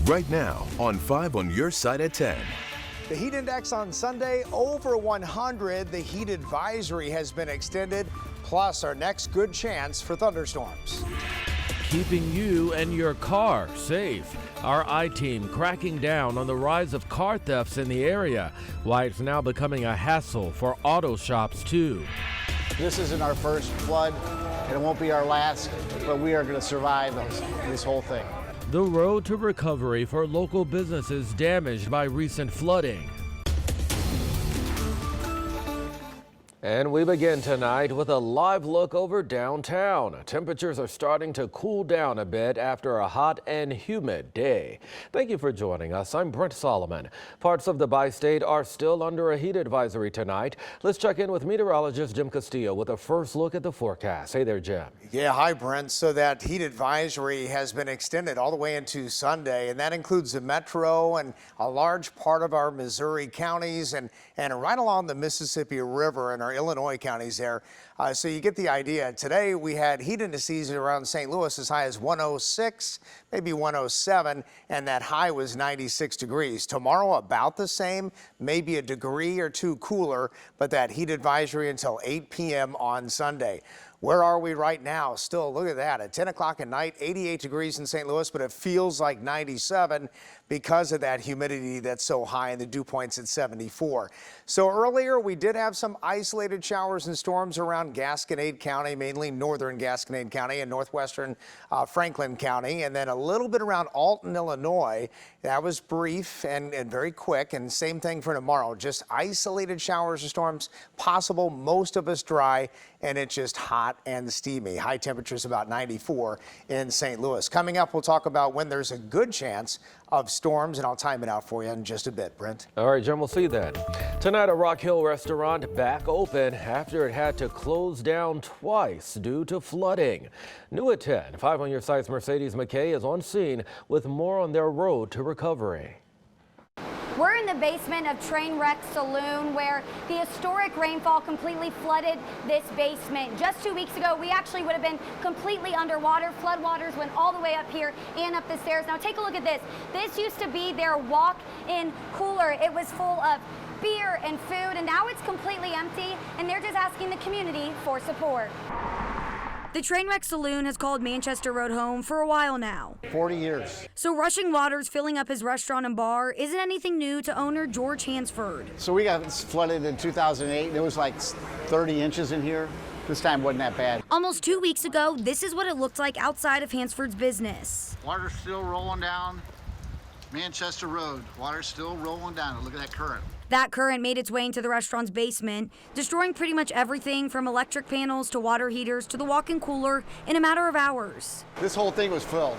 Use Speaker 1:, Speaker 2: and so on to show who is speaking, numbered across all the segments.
Speaker 1: Right now on 5 on your side at 10.
Speaker 2: The heat index on Sunday over 100. The heat advisory has been extended, plus our next good chance for thunderstorms.
Speaker 3: Keeping you and your car safe. Our I-Team cracking down on the rise of car thefts in the area, why it's now becoming a hassle for auto shops too.
Speaker 4: This isn't our first flood, and it won't be our last, but we are going to survive this whole thing.
Speaker 3: The road to recovery for local businesses damaged by recent flooding. And we begin tonight with a live look over downtown. Temperatures are starting to cool down a bit after a hot and humid day. Thank you for joining us. I'm Brent Solomon. Parts of the bi-state are still under a heat advisory tonight. Let's check in with meteorologist Jim Castillo with a first look at the forecast. Hey there, Jim.
Speaker 2: Yeah, hi, Brent. So that heat advisory has been extended all the way into Sunday, and that includes the metro and a large part of our Missouri counties and right along the Mississippi River and our Illinois counties there. So you get the idea. Today we had heat indices around St. Louis as high as 106, maybe 107, and that high was 96 degrees. Tomorrow about the same, maybe a degree or two cooler, but that heat advisory until 8 p.m. on Sunday. Where are we right now? Still, look at that. At 10 o'clock at night, 88 degrees in St. Louis, but it feels like 97 because of that humidity that's so high and the dew point's at 74. So earlier, we did have some isolated showers and storms around Gasconade County, mainly northern Gasconade County and northwestern Franklin County, and then a little bit around Alton, Illinois. That was brief and very quick, and same thing for tomorrow. Just isolated showers and storms possible, most of us dry, and it's just hot and steamy. High temperatures about 94 in St. Louis. Coming up, we'll talk about when there's a good chance of storms, and I'll time it out for you in just a bit, Brent.
Speaker 3: All right, Jim, we'll see you then. Tonight, a Rock Hill restaurant back open after it had to close down twice due to flooding. New at 10, 5 on your side's Mercedes McKay is on scene with more on their road to recovery.
Speaker 5: We're in the basement of Trainwreck Saloon, where the historic rainfall completely flooded this basement. Just 2 weeks ago, we actually would have been completely underwater. Floodwaters went all the way up here and up the stairs. Now take a look at this. This used to be their walk-in cooler. It was full of beer and food, and now it's completely empty, and they're just asking the community for support. The Trainwreck Saloon has called Manchester Road home for a while now.
Speaker 4: 40 years.
Speaker 5: So rushing waters filling up his restaurant and bar isn't anything new to owner George Hansford.
Speaker 4: So we got flooded in 2008, and it was like 30 inches in here. This time wasn't that bad.
Speaker 5: Almost 2 weeks ago, this is what it looked like outside of Hansford's business.
Speaker 6: Water's still rolling down Manchester Road. Water's still rolling down. Look at that current.
Speaker 5: That current made its way into the restaurant's basement, destroying pretty much everything from electric panels to water heaters to the walk-in cooler in a matter of hours.
Speaker 4: This whole thing was filled.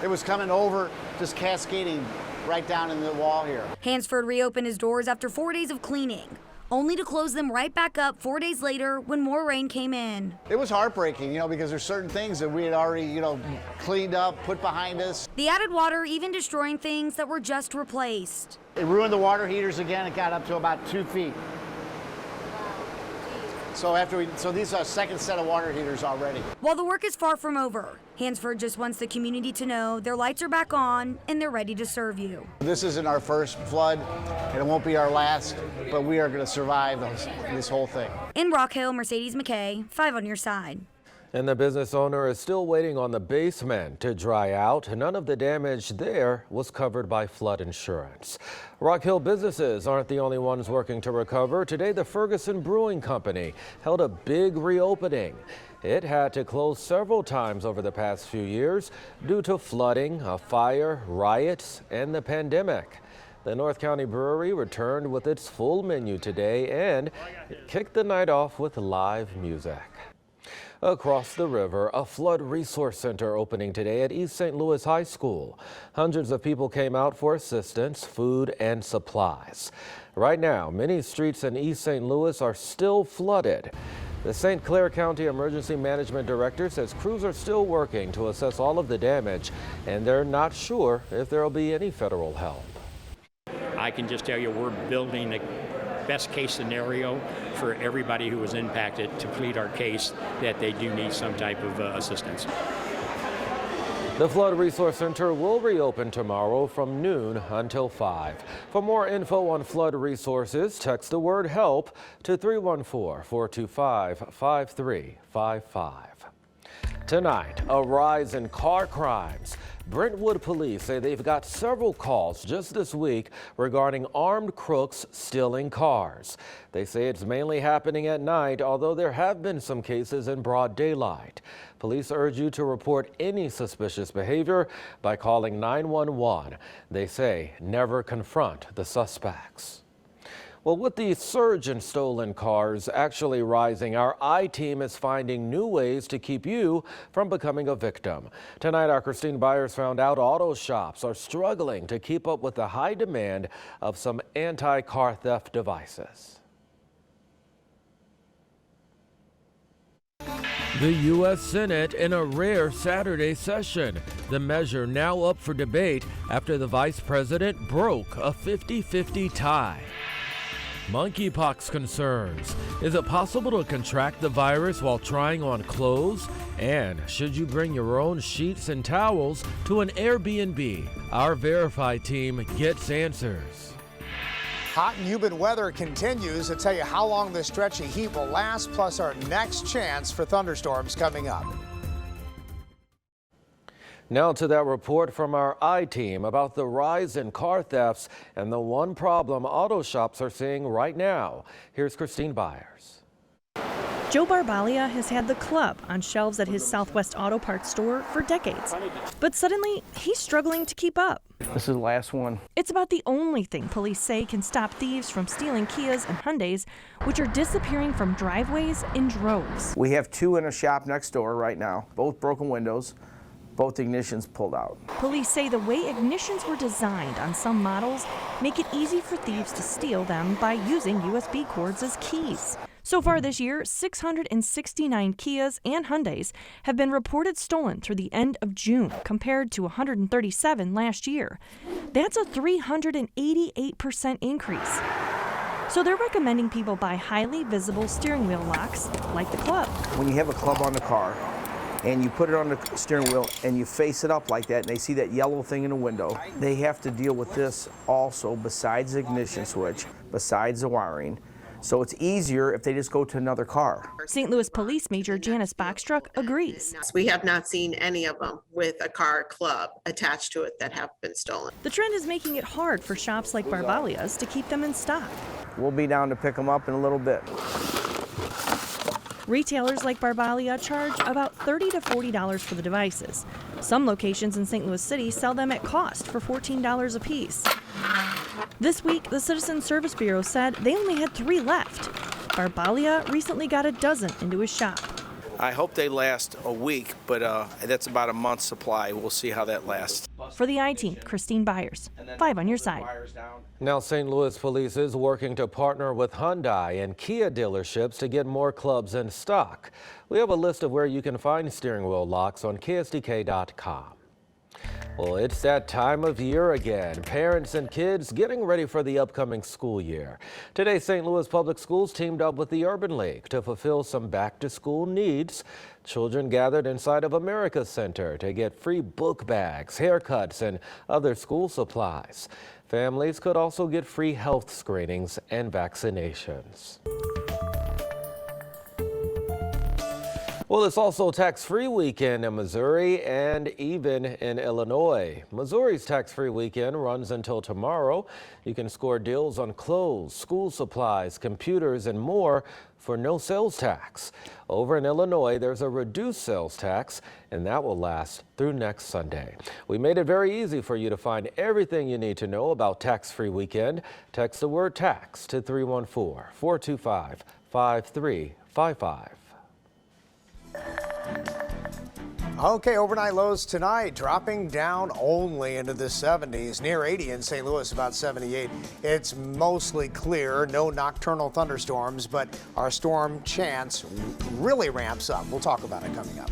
Speaker 4: It was coming over, just cascading right down in the wall here.
Speaker 5: Hansford reopened his doors after 4 days of cleaning, only to close them right back up 4 days later when more rain came in.
Speaker 4: It was heartbreaking, because there's certain things that we had already, cleaned up, put behind us.
Speaker 5: The added water even destroying things that were just replaced.
Speaker 4: It ruined the water heaters again. It got up to about 2 feet. So these are a second set of water heaters already.
Speaker 5: While the work is far from over, Hansford just wants the community to know their lights are back on and they're ready to serve you.
Speaker 4: This isn't our first flood, and it won't be our last, but we are going to survive this whole thing.
Speaker 5: In Rock Hill, Mercedes McKay, 5 on your side.
Speaker 3: And the business owner is still waiting on the basement to dry out. None of the damage there was covered by flood insurance. Rock Hill businesses aren't the only ones working to recover. Today, the Ferguson Brewing Company held a big reopening. It had to close several times over the past few years due to flooding, a fire, riots, and the pandemic. The North County Brewery returned with its full menu today and kicked the night off with live music. Across the river, a flood resource center opening today at East St. Louis High School. Hundreds of people came out for assistance, food, and supplies. Right now, many streets in East St. Louis are still flooded. The St. Clair County Emergency Management Director says crews are still working to assess all of the damage, and they're not sure if there will be any federal help.
Speaker 7: I can just tell you we're building a best case scenario for everybody who was impacted to plead our case that they do need some type of assistance.
Speaker 3: The Flood Resource Center will reopen tomorrow from noon until 5. For more info on flood resources, text the word HELP to 314-425-5355. Tonight, a rise in car crimes. Brentwood police say they've got several calls just this week regarding armed crooks stealing cars. They say it's mainly happening at night, although there have been some cases in broad daylight. Police urge you to report any suspicious behavior by calling 911. They say never confront the suspects. Well, with the surge in stolen cars actually rising, our I-Team is finding new ways to keep you from becoming a victim. Tonight, our Christine Byers found out auto shops are struggling to keep up with the high demand of some anti-car theft devices. The U.S. Senate in a rare Saturday session. The measure now up for debate after the vice president broke a 50-50 tie. Monkeypox concerns. Is it possible to contract the virus while trying on clothes? And should you bring your own sheets and towels to an Airbnb? Our Verify team gets answers.
Speaker 2: Hot and humid weather continues to tell you how long this stretch of heat will last, plus our next chance for thunderstorms coming up.
Speaker 3: Now to that report from our I-Team about the rise in car thefts and the one problem auto shops are seeing right now. Here's Christine Byers.
Speaker 8: Joe Barbalia has had the club on shelves at his Southwest Auto Parts store for decades. But suddenly, he's struggling to keep up.
Speaker 9: This is the last one.
Speaker 8: It's about the only thing police say can stop thieves from stealing Kias and Hyundais, which are disappearing from driveways in droves.
Speaker 9: We have two in a shop next door right now, both broken windows. Both ignitions pulled out.
Speaker 8: Police say the way ignitions were designed on some models make it easy for thieves to steal them by using USB cords as keys. So far this year, 669 Kias and Hyundais have been reported stolen through the end of June, compared to 137 last year. That's a 388% increase. So they're recommending people buy highly visible steering wheel locks, like the club.
Speaker 9: When you have a club on the car, and you put it on the steering wheel and you face it up like that and they see that yellow thing in the window, they have to deal with this also besides the ignition switch, besides the wiring. So it's easier if they just go to another car.
Speaker 8: St. Louis Police Major Janice Bachstruck agrees.
Speaker 10: We have not seen any of them with a car club attached to it that have been stolen.
Speaker 8: The trend is making it hard for shops like Barbalia's to keep them in stock.
Speaker 9: We'll be down to pick them up in a little bit.
Speaker 8: Retailers like Barbalia charge about $30 to $40 for the devices. Some locations in St. Louis City sell them at cost for $14 a piece. This week, the Citizen Service Bureau said they only had 3 left. Barbalia recently got a dozen into his shop.
Speaker 11: I hope they last a week, but that's about a month's supply. We'll see how that lasts.
Speaker 8: For the I-Team, Christine Byers, 5 on your side.
Speaker 3: Now, St. Louis Police is working to partner with Hyundai and Kia dealerships to get more clubs in stock. We have a list of where you can find steering wheel locks on KSDK.com. Well, it's that time of year again. Parents and kids getting ready for the upcoming school year. Today, St. Louis Public Schools teamed up with the Urban League to fulfill some back-to-school needs. Children gathered inside of America Center to get free book bags, haircuts, and other school supplies. Families could also get free health screenings and vaccinations. Well, it's also tax-free weekend in Missouri and even in Illinois. Missouri's tax-free weekend runs until tomorrow. You can score deals on clothes, school supplies, computers, and more for no sales tax. Over in Illinois, there's a reduced sales tax, and that will last through next Sunday. We made it very easy for you to find everything you need to know about tax-free weekend. Text the word tax to 314-425-5355.
Speaker 2: Okay, overnight lows tonight dropping down only into the 70s, near 80 in St. Louis, about 78. It's mostly clear, no nocturnal thunderstorms, but our storm chance really ramps up. We'll talk about it coming up.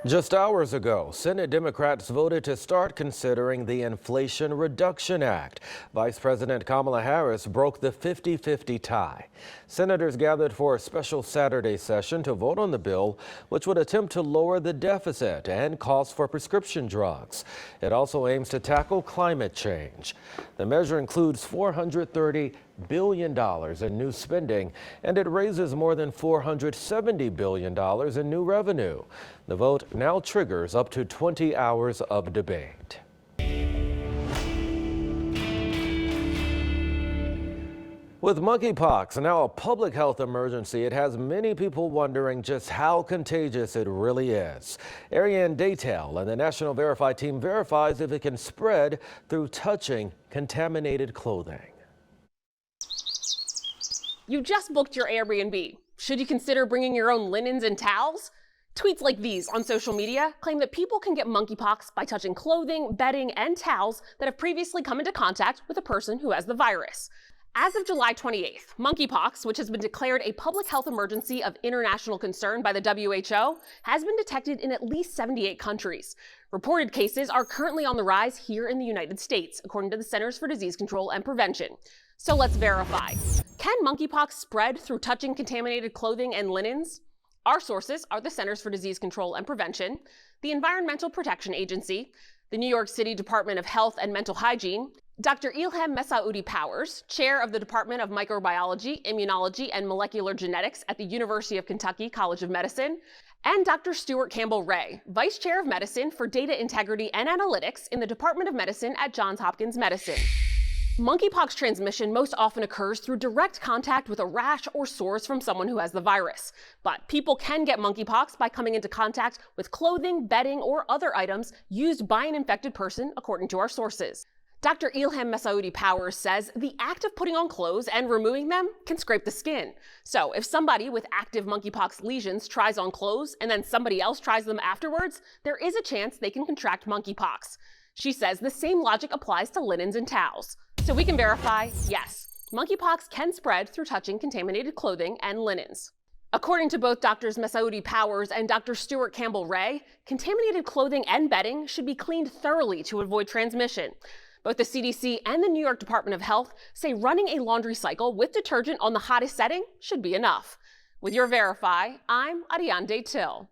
Speaker 3: Just hours ago, Senate Democrats voted to start considering the Inflation Reduction Act. Vice President Kamala Harris broke the 50-50 tie. Senators gathered for a special Saturday session to vote on the bill, which would attempt to lower the deficit and costs for prescription drugs. It also aims to tackle climate change. The measure includes $430 billion in new spending, and it raises more than $470 billion in new revenue. The vote now triggers up to 20 hours of debate. With monkeypox now a public health emergency, it has many people wondering just how contagious it really is. Ariane Daytel and the National Verify team verifies if it can spread through touching contaminated clothing.
Speaker 12: You just booked your Airbnb. Should you consider bringing your own linens and towels? Tweets like these on social media claim that people can get monkeypox by touching clothing, bedding, and towels that have previously come into contact with a person who has the virus. As of July 28th, monkeypox, which has been declared a public health emergency of international concern by the WHO, has been detected in at least 78 countries. Reported cases are currently on the rise here in the United States, according to the Centers for Disease Control and Prevention. So let's verify. Can monkeypox spread through touching contaminated clothing and linens? Our sources are the Centers for Disease Control and Prevention, the Environmental Protection Agency, the New York City Department of Health and Mental Hygiene, Dr. Ilham Messaoudi Powers, chair of the Department of Microbiology, Immunology, and Molecular Genetics at the University of Kentucky College of Medicine, and Dr. Stuart Campbell Ray, vice chair of medicine for data integrity and analytics in the Department of Medicine at Johns Hopkins Medicine. Monkeypox transmission most often occurs through direct contact with a rash or sores from someone who has the virus. But people can get monkeypox by coming into contact with clothing, bedding, or other items used by an infected person, according to our sources. Dr. Ilham Messaoudi Powers says the act of putting on clothes and removing them can scrape the skin. So if somebody with active monkeypox lesions tries on clothes and then somebody else tries them afterwards, there is a chance they can contract monkeypox. She says the same logic applies to linens and towels. So we can verify, yes, monkeypox can spread through touching contaminated clothing and linens. According to both Drs. Messaoudi Powers and Dr. Stuart Campbell Ray, contaminated clothing and bedding should be cleaned thoroughly to avoid transmission. Both the CDC and the New York Department of Health say running a laundry cycle with detergent on the hottest setting should be enough. With your Verify, I'm Ariane Daytel.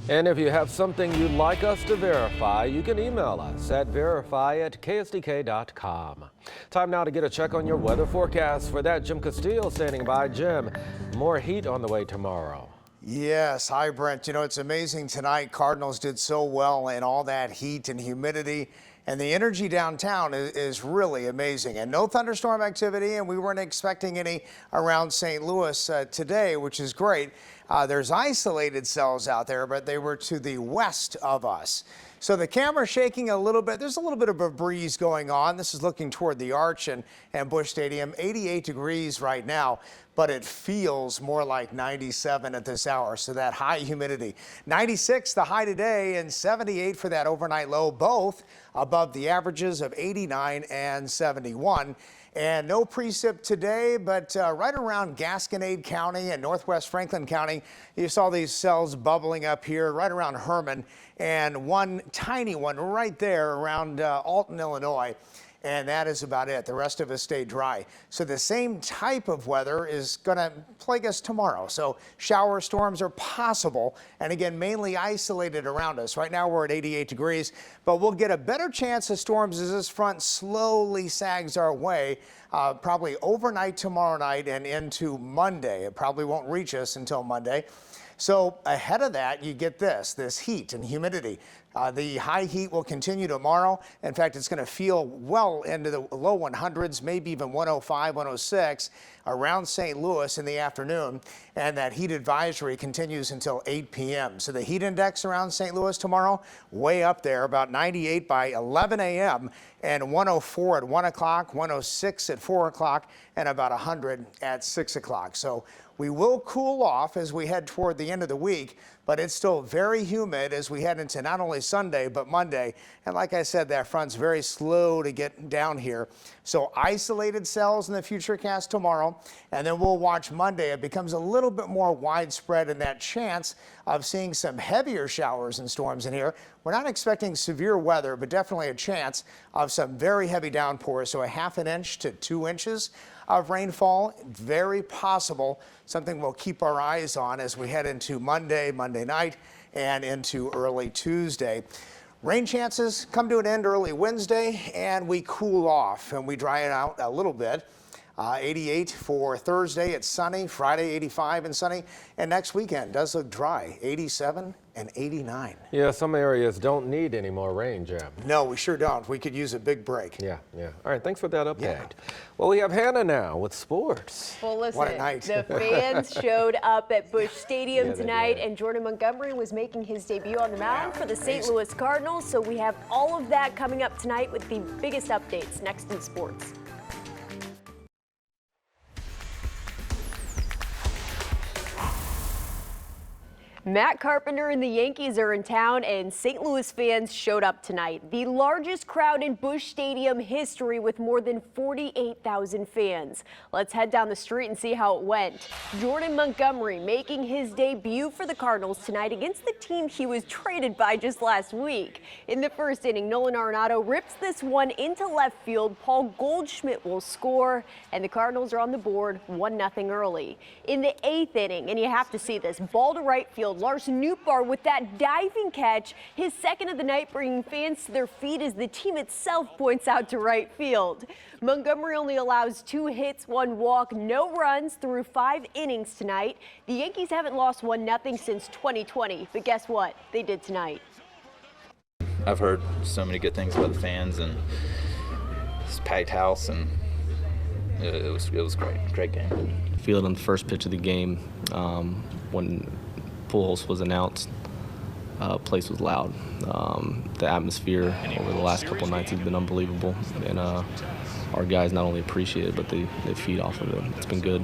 Speaker 3: And if you have something you'd like us to verify, you can email us at verify@ksdk.com. Time now to get a check on your weather forecast. For that, Jim Castillo standing by. Jim, more heat on the way tomorrow.
Speaker 2: Yes. Hi, Brent. You know, it's amazing tonight. Cardinals did so well in all that heat and humidity. And the energy downtown is really amazing. And no thunderstorm activity, and we weren't expecting any around St. Louis today, which is great. There's isolated cells out there, but they were to the west of us. So the camera's shaking a little bit. There's a little bit of a breeze going on. This is looking toward the Arch and Busch Stadium. 88 degrees right now, but it feels more like 97 at this hour. So that high humidity. 96 the high today and 78 for that overnight low, both above the averages of 89 and 71. And no precip today, but right around Gasconade County and Northwest Franklin County, you saw these cells bubbling up here right around Herman, and one tiny one right there around Alton, Illinois. And that is about it. The rest of us stay dry. So the same type of weather is going to plague us tomorrow. So shower storms are possible, and again, mainly isolated around us. Right now we're at 88 degrees, but we'll get a better chance of storms as this front slowly sags our way, probably overnight tomorrow night and into Monday. It probably won't reach us until Monday. So ahead of that, you get this heat and humidity. The high heat will continue tomorrow. In fact, it's going to feel well into the low 100s, maybe even 105, 106 around St. Louis in the afternoon. And that heat advisory continues until 8 p.m. So the heat index around St. Louis tomorrow, way up there, about 98 by 11 a.m. and 104 at 1 o'clock, 106 at 4 o'clock, and about 100 at 6 o'clock. So we will cool off as we head toward the end of the week, but it's still very humid as we head into not only Sunday, but Monday. And like I said, that front's very slow to get down here. So isolated cells in the Futurecast tomorrow, and then we'll watch Monday. It becomes a little bit more widespread in that chance of seeing some heavier showers and storms in here. We're not expecting severe weather, but definitely a chance of some very heavy downpours. So a ½ inch to 2 inches of rainfall, very possible. Something we'll keep our eyes on as we head into Monday night, and into early Tuesday. Rain chances come to an end early Wednesday, and we cool off and we dry it out a little bit. 88 for Thursday. It's sunny. Friday, 85 and sunny. And next weekend does look dry. 87 and 89.
Speaker 3: Yeah, some areas don't need any more rain, Jim.
Speaker 2: No, we sure don't. We could use a big break.
Speaker 3: Yeah. All right, thanks for that update. Well, we have Hannah now with sports.
Speaker 13: Well, listen,
Speaker 2: what a night.
Speaker 13: The fans showed up at Busch Stadium tonight, and Jordan Montgomery was making his debut on the mound for the St. Louis Cardinals. So we have all of that coming up tonight with the biggest updates next in sports. Matt Carpenter and the Yankees are in town, and St. Louis fans showed up tonight. The largest crowd in Busch Stadium history, with more than 48,000 fans. Let's head down the street and see how it went. Jordan Montgomery making his debut for the Cardinals tonight against the team he was traded by just last week. In the first inning, Nolan Arenado rips this one into left field. Paul Goldschmidt will score, and the Cardinals are on the board 1-0 early. In the 8th inning, and you have to see this, ball to right field, Larson Nootbaar with that diving catch, his second of the night, bringing fans to their feet as the team itself points out to right field. Montgomery only allows 2 hits, 1 walk, no runs through 5 innings tonight. The Yankees haven't lost 1-0 since 2020, but guess what? They did tonight.
Speaker 14: I've heard so many good things about the fans, and it's a packed house, and it was great game.
Speaker 15: Feel it on the first pitch of the game when Pujols was announced. Place was loud. The atmosphere over the last couple of nights has been unbelievable, and our guys not only appreciate it, but they feed off of it. It's been good.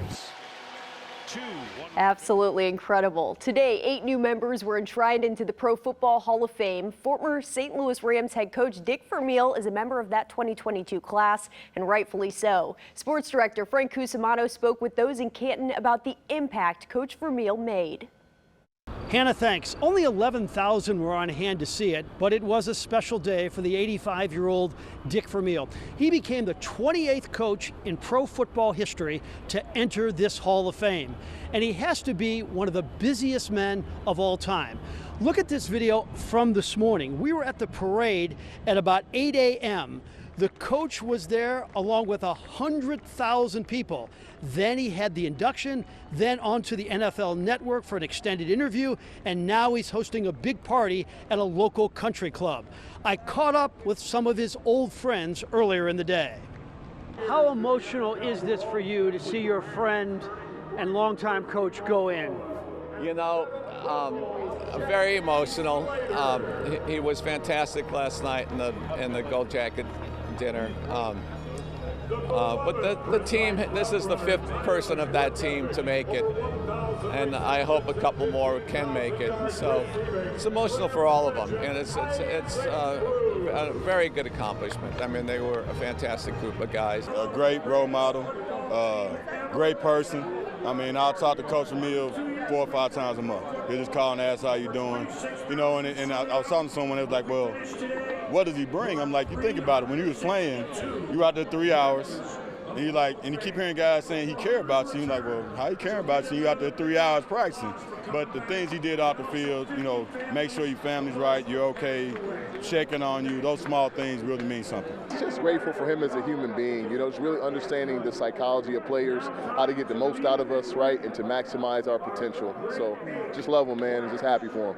Speaker 13: Absolutely incredible. Today, 8 new members were enshrined into the Pro Football Hall of Fame. Former St. Louis Rams head coach Dick Vermeil is a member of that 2022 class, and rightfully so. Sports director Frank Cusimano spoke with those in Canton about the impact Coach Vermeil made.
Speaker 16: Hannah, thanks. Only 11,000 were on hand to see it, but it was a special day for the 85-year-old Dick Vermeil. He became the 28th coach in pro football history to enter this Hall of Fame, and he has to be one of the busiest men of all time. Look at this video from this morning. We were at the parade at about 8 a.m. The coach was there along with 100,000 people. Then he had the induction, then onto the NFL Network for an extended interview, and now he's hosting a big party at a local country club. I caught up with some of his old friends earlier in the day. How emotional is this for you to see your friend and longtime coach go in?
Speaker 17: You know, very emotional. He was fantastic last night in the Gold Jacket dinner. But the team, this is the 5th person of that team to make it, and I hope a couple more can make it. And so it's emotional for all of them, and it's a very good accomplishment. I mean, they were a fantastic group of guys.
Speaker 18: A great role model, great person. I mean, I'll talk to Coach Vermeil 4 or 5 times a month. He'll just call and ask how you doing. You know, and I was talking to someone that was like, well, what does he bring? I'm like, you think about it, when you was playing, you were out there 3 hours, and you keep hearing guys saying he care about you. You're like, well, how he care about you? You out there 3 hours practicing. But the things he did off the field, you know, make sure your family's right, you're okay, checking on you, those small things really mean something.
Speaker 19: Just grateful for him as a human being. You know, it's really understanding the psychology of players, how to get the most out of us, right, and to maximize our potential. So just love him, man, and just happy for him.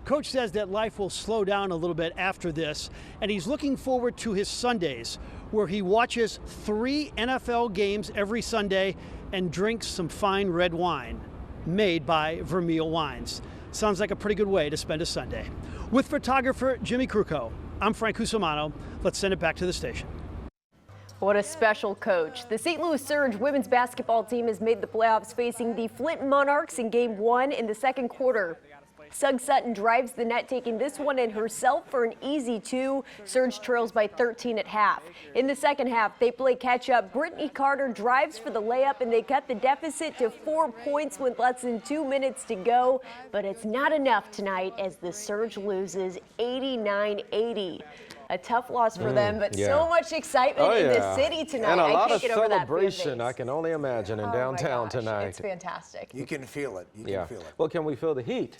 Speaker 16: Coach says that life will slow down a little bit after this, and he's looking forward to his Sundays, where he watches 3 NFL games every Sunday and drinks some fine red wine made by Vermeil Wines. Sounds like a pretty good way to spend a Sunday. With photographer Jimmy Kruko, I'm Frank Cusimano. Let's send it back to the station.
Speaker 13: What a special coach. The St. Louis Surge women's basketball team has made the playoffs, facing the Flint Monarchs in Game 1 in the second quarter. Sugg Sutton drives the net, taking this one in herself for an easy 2. Surge trails by 13 at half. In the second half, they play catch up. Brittany Carter drives for the layup, and they cut the deficit to 4 points with less than 2 minutes to go. But it's not enough tonight as the Surge loses 89-80. A tough loss for them, but so much excitement in the city tonight.
Speaker 3: And a lot
Speaker 13: I
Speaker 3: of
Speaker 13: can't get over that fan
Speaker 3: celebration,
Speaker 13: base.
Speaker 3: I can only imagine, in downtown tonight.
Speaker 13: It's fantastic.
Speaker 2: You can feel it. You can feel it.
Speaker 3: Well, can we feel the heat?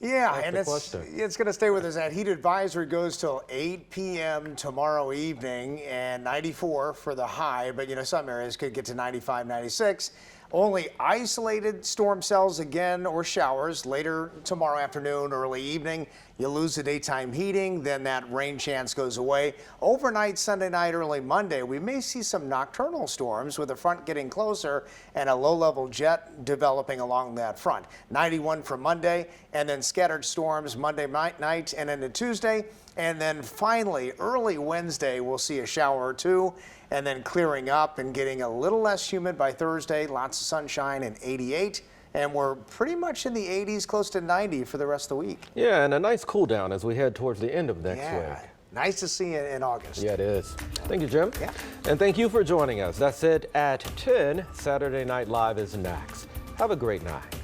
Speaker 2: Yeah,
Speaker 3: That's
Speaker 2: and
Speaker 3: the
Speaker 2: it's
Speaker 3: question.
Speaker 2: going to stay with us. That heat advisory goes till 8 p.m. tomorrow evening, and 94 for the high, but some areas could get to 95, 96. Only isolated storm cells again or showers later tomorrow afternoon, early evening. You lose the daytime heating, then that rain chance goes away. Overnight, Sunday night, early Monday, we may see some nocturnal storms with the front getting closer and a low-level jet developing along that front. 91 for Monday, and then scattered storms Monday night and into Tuesday. And then finally, early Wednesday, we'll see a shower or two, and then clearing up and getting a little less humid by Thursday. Lots of sunshine and 88. And we're pretty much in the 80s, close to 90 for the rest of the week.
Speaker 3: Yeah, and a nice cool down as we head towards the end of next week.
Speaker 2: Nice to see you in August.
Speaker 3: Yeah, it is. Thank you, Jim.
Speaker 2: Yeah.
Speaker 3: And thank you for joining us. That's it at 10. Saturday Night Live is next. Have a great night.